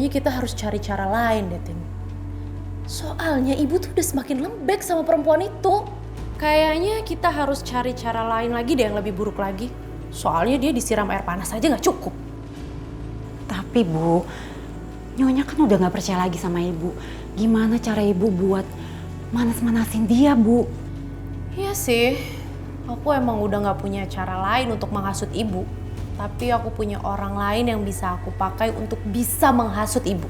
kayaknya kita harus cari cara lain deh, Tin. Soalnya ibu tuh udah semakin lembek sama perempuan itu. Kayaknya kita harus cari cara lain lagi deh yang lebih buruk lagi. Soalnya dia disiram air panas aja gak cukup. Tapi Bu, Nyonya kan udah gak percaya lagi sama Ibu. Gimana cara Ibu buat manas-manasin dia, Bu? Iya sih, aku emang udah gak punya cara lain untuk menghasut ibu. Tapi aku punya orang lain yang bisa aku pakai untuk bisa menghasut ibu.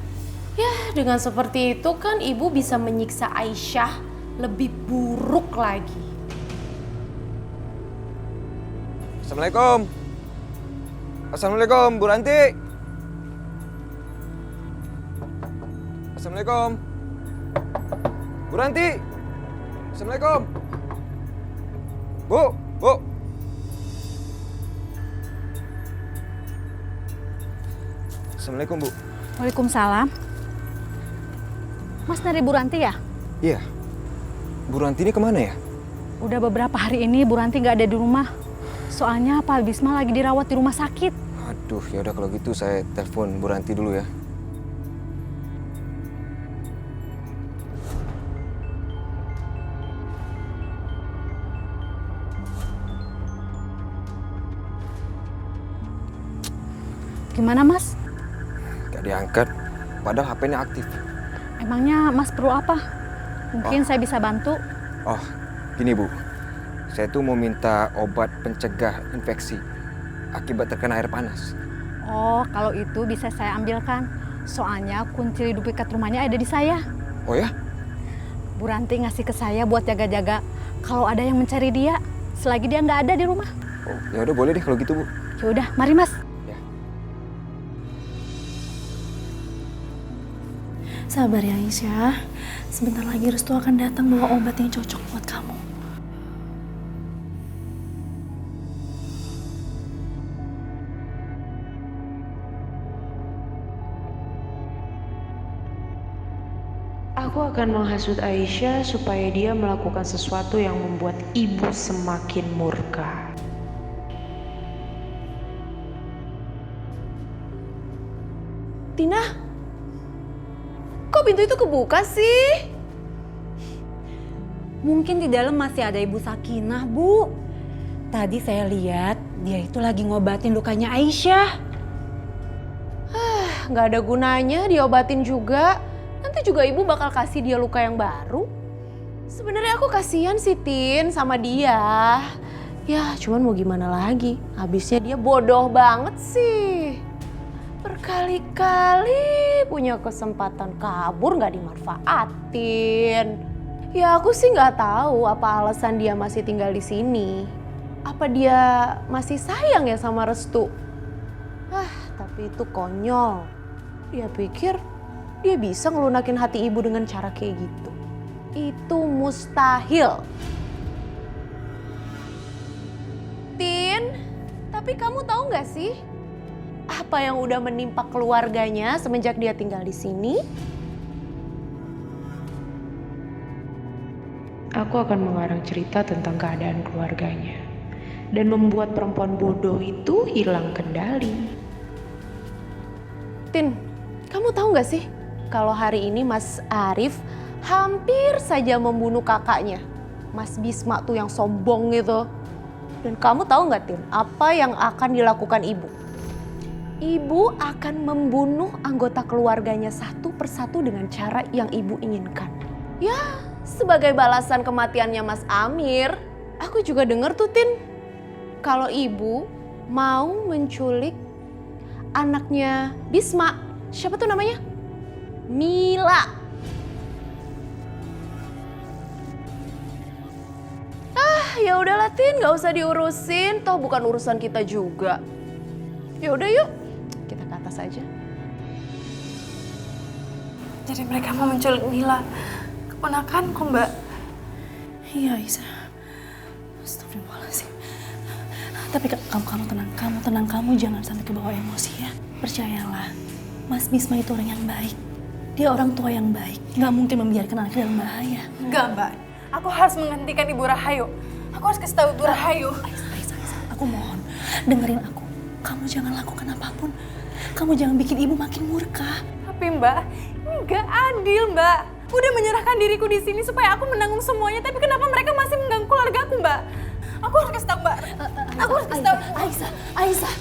Ya, dengan seperti itu kan ibu bisa menyiksa Aisyah lebih buruk lagi. Assalamualaikum. Assalamualaikum, Bu Ranti. Assalamualaikum. Bu Ranti. Assalamualaikum. Bu. Assalamualaikum, Bu. Waalaikumsalam. Mas dari Bu Ranti ya? Iya. Bu Ranti ini kemana ya? Udah beberapa hari ini Bu Ranti nggak ada di rumah. Soalnya Pak Bisma lagi dirawat di rumah sakit. Aduh, ya udah kalau gitu saya telepon Bu Ranti dulu ya. Gimana Mas? Gak diangkat, padahal HP-nya aktif. Emangnya Mas perlu apa? Mungkin saya bisa bantu. Oh, gini Bu. Saya tuh mau minta obat pencegah infeksi akibat terkena air panas. Oh, kalau itu bisa saya ambilkan. Soalnya kunci duplikat rumahnya ada di saya. Oh ya? Bu Ranti ngasih ke saya buat jaga-jaga kalau ada yang mencari dia selagi dia nggak ada di rumah. Oh, ya udah boleh deh kalau gitu, Bu. Ya udah, mari Mas. Sabar ya Aisyah, sebentar lagi Restu akan datang bawa obat yang cocok buat kamu. Aku akan menghasut Aisyah supaya dia melakukan sesuatu yang membuat ibu semakin murka. Tina? Kok pintu itu kebuka sih? Mungkin di dalam masih ada Ibu Sakinah, Bu. Tadi saya lihat dia itu lagi ngobatin lukanya Aisyah. Nggak ada gunanya diobatin juga. Nanti juga ibu bakal kasih dia luka yang baru. Sebenarnya aku kasihan sih Tin sama dia. Ya cuman mau gimana lagi. Habisnya dia bodoh banget sih. Berkali-kali punya kesempatan kabur nggak dimanfaatin. Ya aku sih nggak tahu apa alasan dia masih tinggal di sini. Apa dia masih sayang ya sama Restu? Tapi itu konyol. Dia pikir dia bisa ngelunakin hati ibu dengan cara kayak gitu. Itu mustahil. Tin, tapi kamu tahu nggak sih? Apa yang udah menimpa keluarganya semenjak dia tinggal di sini? Aku akan mengarang cerita tentang keadaan keluarganya dan membuat perempuan bodoh itu hilang kendali. Tin, kamu tahu nggak sih kalau hari ini Mas Arif hampir saja membunuh kakaknya, Mas Bisma tuh yang sombong gitu. Dan kamu tahu nggak Tin, apa yang akan dilakukan ibu? Ibu akan membunuh anggota keluarganya satu persatu dengan cara yang ibu inginkan. Ya, sebagai balasan kematiannya Mas Amir, aku juga dengar tuh Tin, kalau ibu mau menculik anaknya Bisma. Siapa tuh namanya? Mila. Ya udahlah Tin, nggak usah diurusin, toh bukan urusan kita juga. Ya udah yuk, kita ke atas aja. Jadi mereka mau menculik Mila, keponakanku Mbak. Iya Aisyah. Astagfirullahaladzim. Tapi kamu tenang, kamu jangan sampai kebawa emosi ya. Percayalah, Mas Bisma itu orang yang baik. Dia orang tua yang baik, nggak mungkin membiarkan anaknya dalam bahaya. Enggak Mbak, aku harus menghentikan Ibu Rahayu. Aku harus kasih tahu Ibu Rahayu. Aisyah, aku mohon, dengerin aku. Kamu jangan lakukan apapun. Kamu jangan bikin ibu makin murka. Tapi Mbak, ini nggak adil Mbak. Udah menyerahkan diriku di sini supaya aku menanggung semuanya, tapi kenapa mereka masih mengganggu keluargaku Mbak? Aku harus kasih tahu Mbak. Aku harus kasih tahu. Aisyah.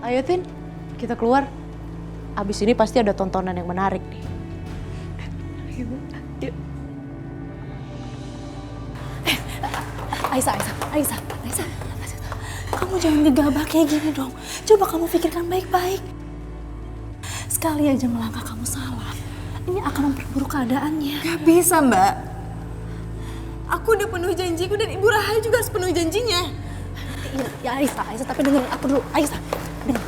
Ayo Tin, kita keluar. Abis ini pasti ada tontonan yang menarik nih. Aisyah. Kamu jangan gegabah kayak gini dong. Coba kamu pikirkan baik-baik. Sekali aja melangkah kamu salah, ini akan memperburuk keadaannya. Gak bisa Mbak. Aku udah penuh janjiku dan Ibu Rahayu juga harus penuh janjinya. Ya Aisyah, tapi dengerin aku dulu. Aisyah, dengar.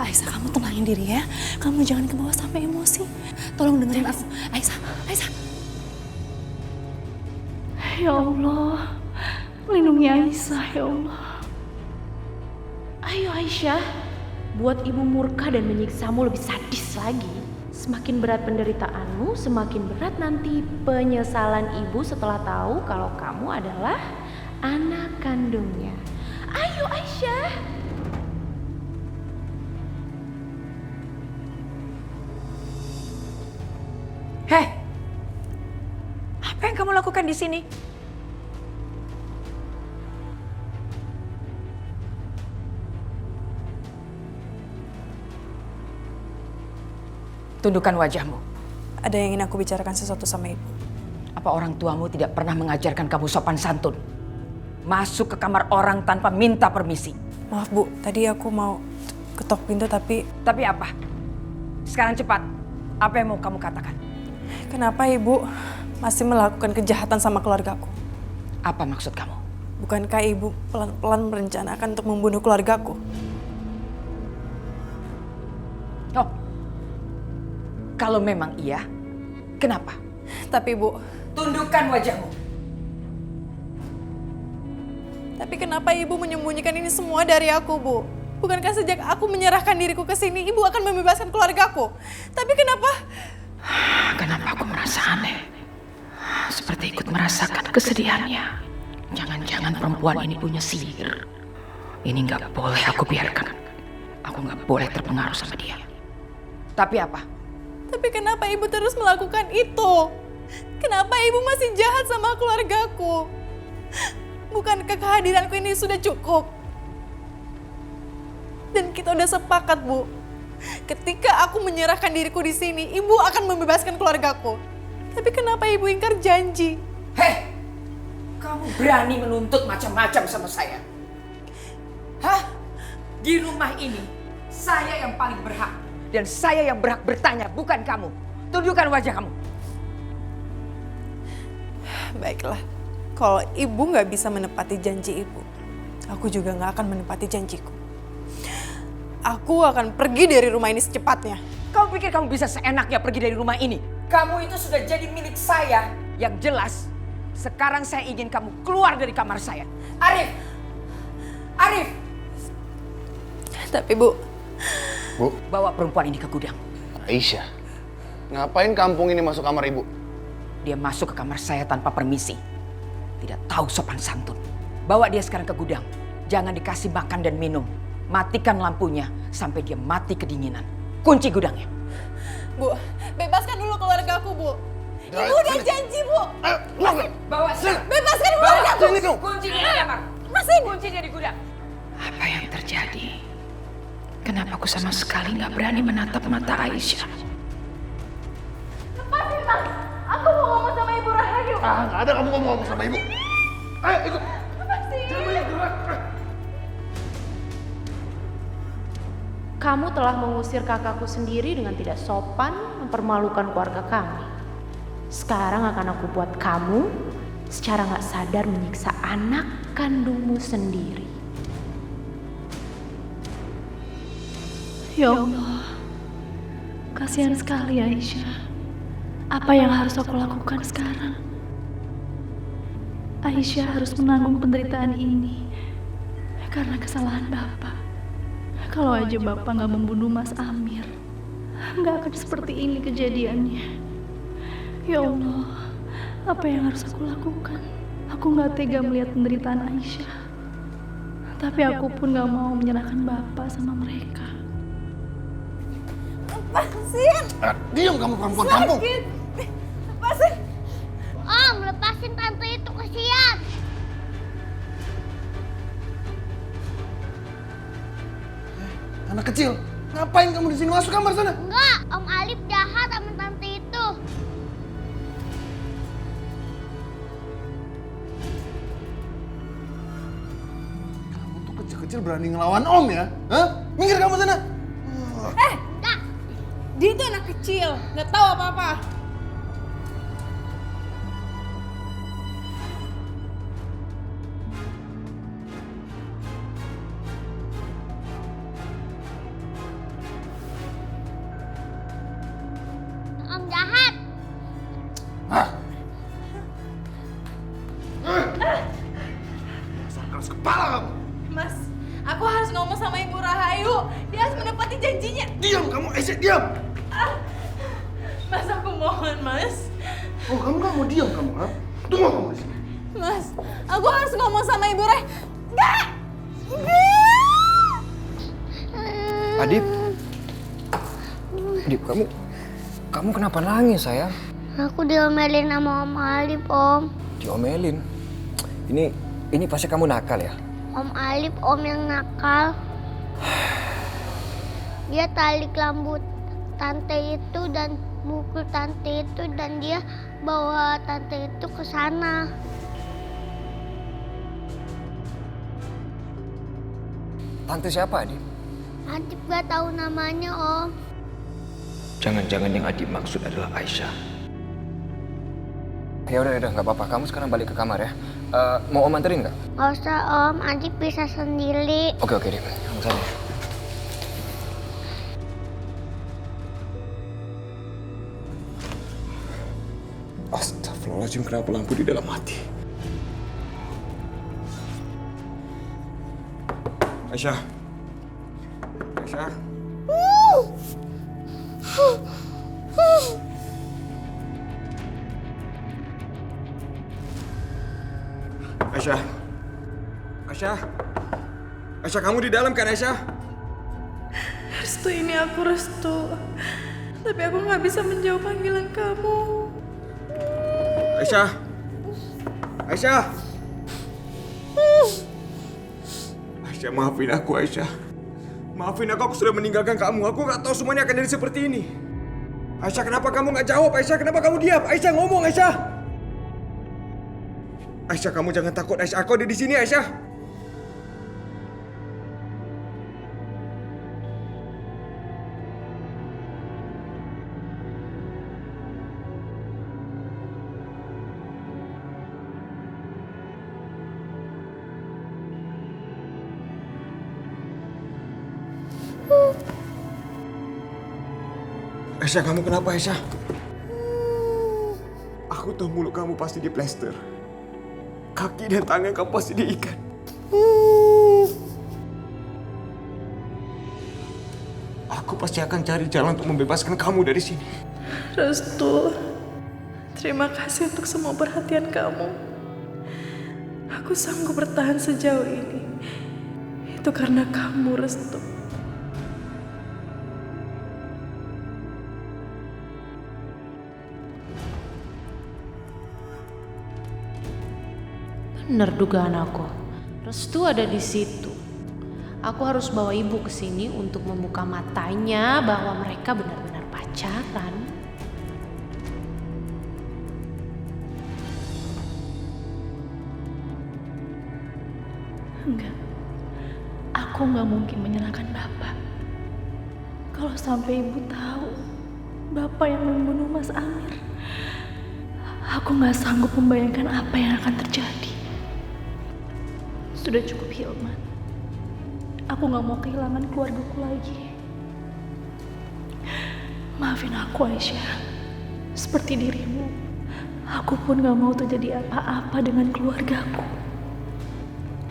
Aisyah, kamu tenangin diri ya. Kamu jangan kebawa sampai emosi. Tolong dengerin aku. Aisyah. Ya Allah, lindungi Aisyah ya Allah. Ayo Aisyah, buat ibu murka dan menyiksamu lebih sadis lagi. Semakin berat penderitaanmu, semakin berat nanti penyesalan ibu setelah tahu kalau kamu adalah anak kandungnya. Ayo Aisyah. Heh, apa yang kamu lakukan di sini? Tundukkan wajahmu. Ada yang ingin aku bicarakan sesuatu sama Ibu. Apa orang tuamu tidak pernah mengajarkan kamu sopan santun? Masuk ke kamar orang tanpa minta permisi. Maaf Bu, tadi aku mau ketok pintu tapi... Tapi apa? Sekarang cepat, apa yang mau kamu katakan? Kenapa Ibu masih melakukan kejahatan sama keluargaku? Apa maksud kamu? Bukankah Ibu pelan-pelan merencanakan untuk membunuh keluargaku? Oh, kalau memang iya, kenapa? Tapi Bu, Tundukkan wajahmu. tapi kenapa Ibu menyembunyikan ini semua dari aku, Bu? Bukankah sejak aku menyerahkan diriku ke sini, Ibu akan membebaskan keluargaku? Tapi kenapa? Kenapa aku merasa aneh? Seperti ikut merasakan kesedihannya. Jangan-jangan perempuan ini punya sihir. Ini nggak boleh aku biarkan. Aku nggak boleh terpengaruh sama dia. Tapi apa? Tapi kenapa Ibu terus melakukan itu? Kenapa Ibu masih jahat sama keluargaku? Bukankah kehadiranku ini sudah cukup? Dan kita udah sepakat, Bu. Ketika aku menyerahkan diriku di sini, Ibu akan membebaskan keluargaku. Tapi kenapa Ibu ingkar janji? Hei, kamu berani menuntut macam-macam sama saya? Hah? Di rumah ini, saya yang paling berhak. Dan saya yang berhak bertanya, bukan kamu. Tundukkan wajah kamu. Baiklah, kalau Ibu nggak bisa menepati janji Ibu, aku juga nggak akan menepati janjiku. Aku akan pergi dari rumah ini secepatnya. Kamu pikir kamu bisa seenaknya pergi dari rumah ini? Kamu itu sudah jadi milik saya. Yang jelas, sekarang saya ingin kamu keluar dari kamar saya. Arif! Arif! Tapi Bu, Bu, Bawa perempuan ini ke gudang. Aisyah, ngapain kampung ini masuk kamar ibu? Dia masuk ke kamar saya tanpa permisi. Tidak tahu sopan santun. Bawa dia sekarang ke gudang. Jangan dikasih makan dan minum. Matikan lampunya sampai dia mati kedinginan. Kunci gudangnya. Bu, bebaskan dulu keluargaku, Bu. Ibu udah janji, Bu. Bawa sekarang. Bebaskan keluargaku. Kuncinya di kamar. Kuncinya di gudang. Apa yang terjadi? Kenapa aku sama sekali nggak berani menatap mata Aisyah? Lepasin, Mas. Aku mau ngomong sama Ibu Rahayu. Nggak ada kamu ngomong sama ibu. Ayo ikut. Jangan banyak gerak. Kamu telah mengusir kakakku sendiri dengan tidak sopan, mempermalukan keluarga kami. Sekarang akan aku buat kamu secara nggak sadar menyiksa anak kandungmu sendiri. Ya Allah, kasihan sekali Aisyah. Apa yang harus aku lakukan sekarang? Aisyah harus menanggung penderitaan ini karena kesalahan Bapak. Kalau aja Bapak nggak membunuh Mas Amir, nggak akan seperti ini kejadiannya. Ya Allah, apa yang harus aku lakukan? Aku nggak tega melihat penderitaan Aisyah. Tapi aku pun gak mau menyerahkan Bapak sama mereka. Lepasin! Diam kamu perempuan kampung. Sakit! Lepasin! Om, lepasin tante itu, kasihan. Anak kecil, ngapain kamu di sini? Masuk kamar sana. Enggak, Om Alif jahat sama tante itu. Kamu tuh kecil-kecil berani ngelawan Om ya? Hah? Minggir kamu sana. Enggak. Dia itu anak kecil, nggak tahu apa-apa. Om jahat. Hah? Dasar keras kepala kamu. Mas, aku harus ngomong sama Ibu Rahayu. Dia harus menepati janjinya. Diam kamu, Aisyah, diam. Mas, aku mohon, Mas. Oh, kamu nggak mau diam kamu, ha? Tunggu kamu di sini. Mas, aku harus ngomong sama Ibu Rahayu. Enggak! Adip. Adip, kamu kenapa nangis, sayang? Aku diomelin sama Om Alif, Om. Diomelin. Ini pasti kamu nakal ya? Om Alif, Om yang nakal. Dia tarik rambut tante itu dan mukul tante itu dan dia bawa tante itu ke sana. Tante siapa, Adip? Adip gak tahu namanya, Om. Jangan-jangan yang Adip maksud adalah Aisyah. Ya udah, nggak apa-apa. Kamu sekarang balik ke kamar ya. Mau Om anterin nggak? Gak usah, Om. Adip bisa sendiri. Oke, Dip. Kamu sana. Astagfirullahaladzim, kenapa lampu di dalam mati? Aisyah. Aisyah. Aisyah. Aisyah. Aisyah, kamu di dalam kan, Aisyah? Restu ini aku Restu. Tapi aku nggak bisa menjawab panggilan kamu. Aisyah. Aisyah. Aisyah, maafin aku, Aisyah. Maafin aku sudah meninggalkan kamu. Aku nggak tahu semuanya akan jadi seperti ini. Aisyah, kenapa kamu nggak jawab? Aisyah, kenapa kamu diam? Aisyah, ngomong, Aisyah. Aisyah, kamu jangan takut. Aisyah, aku ada di sini, Aisyah. Aisyah, kamu kenapa, Aisyah? Aku tahu mulut kamu pasti diplester. Kaki dan tangan kamu pasti diikat. Aku pasti akan cari jalan untuk membebaskan kamu dari sini. Restu, terima kasih untuk semua perhatian kamu. Aku sanggup bertahan sejauh ini. Itu karena kamu, Restu. Bener dugaan aku. Restu ada di situ. Aku harus bawa ibu ke sini untuk membuka matanya bahwa mereka benar-benar pacaran. Enggak. Aku nggak mungkin menyerahkan Bapak. Kalau sampai ibu tahu Bapak yang membunuh Mas Amir, aku nggak sanggup membayangkan apa yang akan terjadi. Sudah cukup, Hilman. Aku nggak mau kehilangan keluargaku lagi. Maafin aku, Aisyah. Seperti dirimu, aku pun nggak mau terjadi apa-apa dengan keluargaku.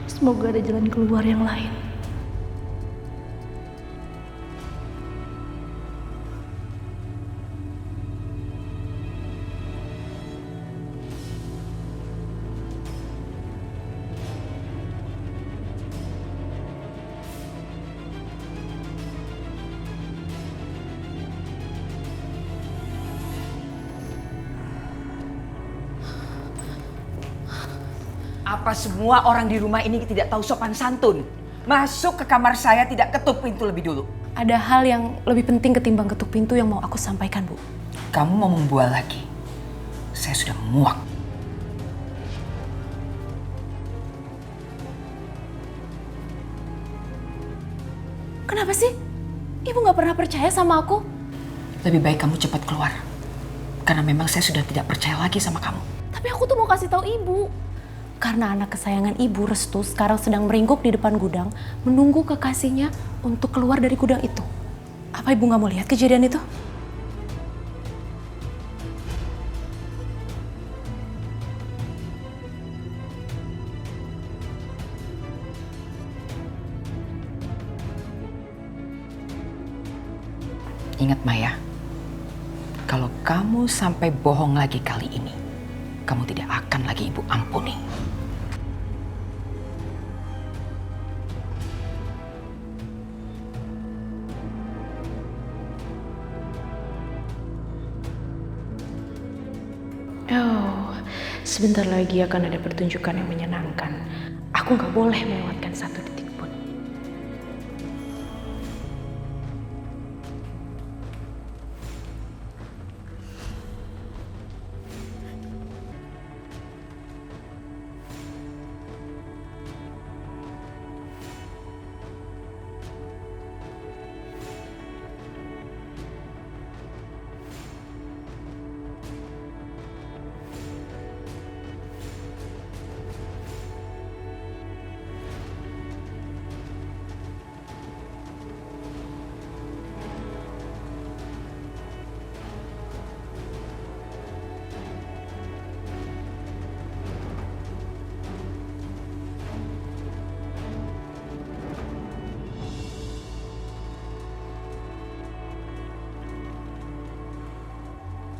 Semoga ada jalan keluar yang lain. Apa semua orang di rumah ini tidak tahu sopan santun? Masuk ke kamar saya tidak ketuk pintu lebih dulu. Ada hal yang lebih penting ketimbang ketuk pintu yang mau aku sampaikan, Bu. Kamu mau membual lagi? Saya sudah muak. Kenapa sih? Ibu nggak pernah percaya sama aku? Lebih baik kamu cepat keluar. Karena memang saya sudah tidak percaya lagi sama kamu. Tapi aku tuh mau kasih tahu ibu. Karena anak kesayangan ibu, Restu, sekarang sedang meringkuk di depan gudang, menunggu kekasihnya untuk keluar dari gudang itu. Apa ibu nggak mau lihat kejadian itu? Ingat Maya, kalau kamu sampai bohong lagi kali ini, kamu tidak akan lagi ibu ampuni. Oh, sebentar lagi akan ada pertunjukan yang menyenangkan. Aku nggak boleh melewatkan satu detik pun.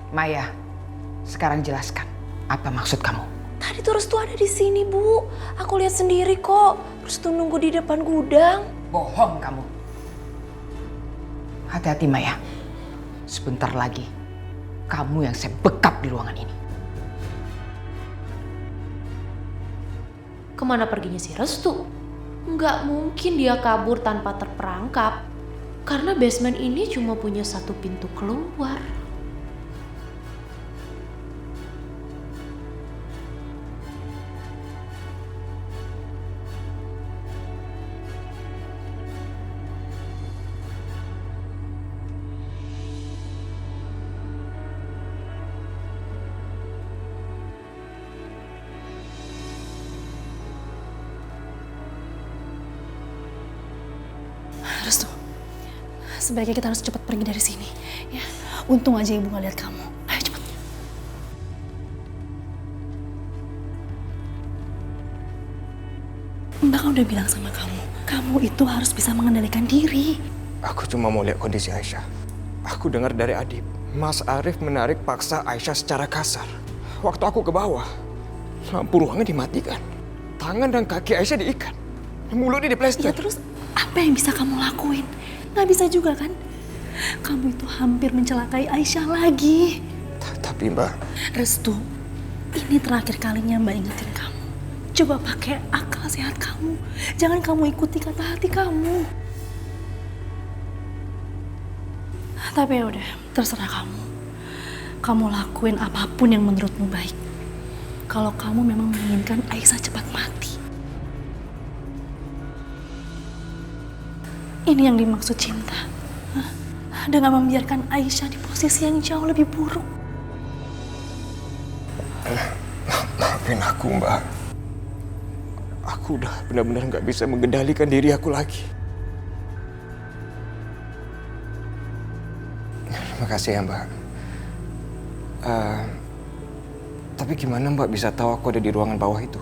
Maya, sekarang jelaskan apa maksud kamu? Tadi tuh Restu ada di sini, Bu. Aku lihat sendiri kok. Restu nunggu di depan gudang. Bohong kamu. Hati-hati Maya. Sebentar lagi kamu yang saya bekap di ruangan ini. Kemana perginya si Restu? Nggak mungkin dia kabur tanpa terperangkap. Karena basement ini cuma punya satu pintu keluar. Restu, sebaiknya kita harus cepat pergi dari sini. Ya, untung aja ibu nggak lihat kamu. Ayo cepat. Mbak kan udah bilang sama kamu, kamu itu harus bisa mengendalikan diri. Aku cuma mau lihat kondisi Aisyah. Aku dengar dari Adib, Mas Arif menarik paksa Aisyah secara kasar. Waktu aku ke bawah, lampu ruangan dimatikan. Tangan dan kaki Aisyah diikat. Mulutnya diplester. Ya terus apa yang bisa kamu lakuin? Nggak bisa juga kan? Kamu itu hampir mencelakai Aisyah lagi. Tapi Mbak... Restu, ini terakhir kalinya Mbak ingetin kamu. Coba pakai akal sehat kamu. Jangan kamu ikuti kata hati kamu. Tapi ya udah, terserah kamu. Kamu lakuin apapun yang menurutmu baik. Kalau kamu memang menginginkan Aisyah cepat mati. Ini yang dimaksud cinta. Dengan membiarkan Aisyah di posisi yang jauh lebih buruk. Maafin aku, Mbak. Aku udah benar-benar nggak bisa mengendalikan diri aku lagi. Terima kasih ya, Mbak. Tapi gimana Mbak bisa tahu aku ada di ruangan bawah itu?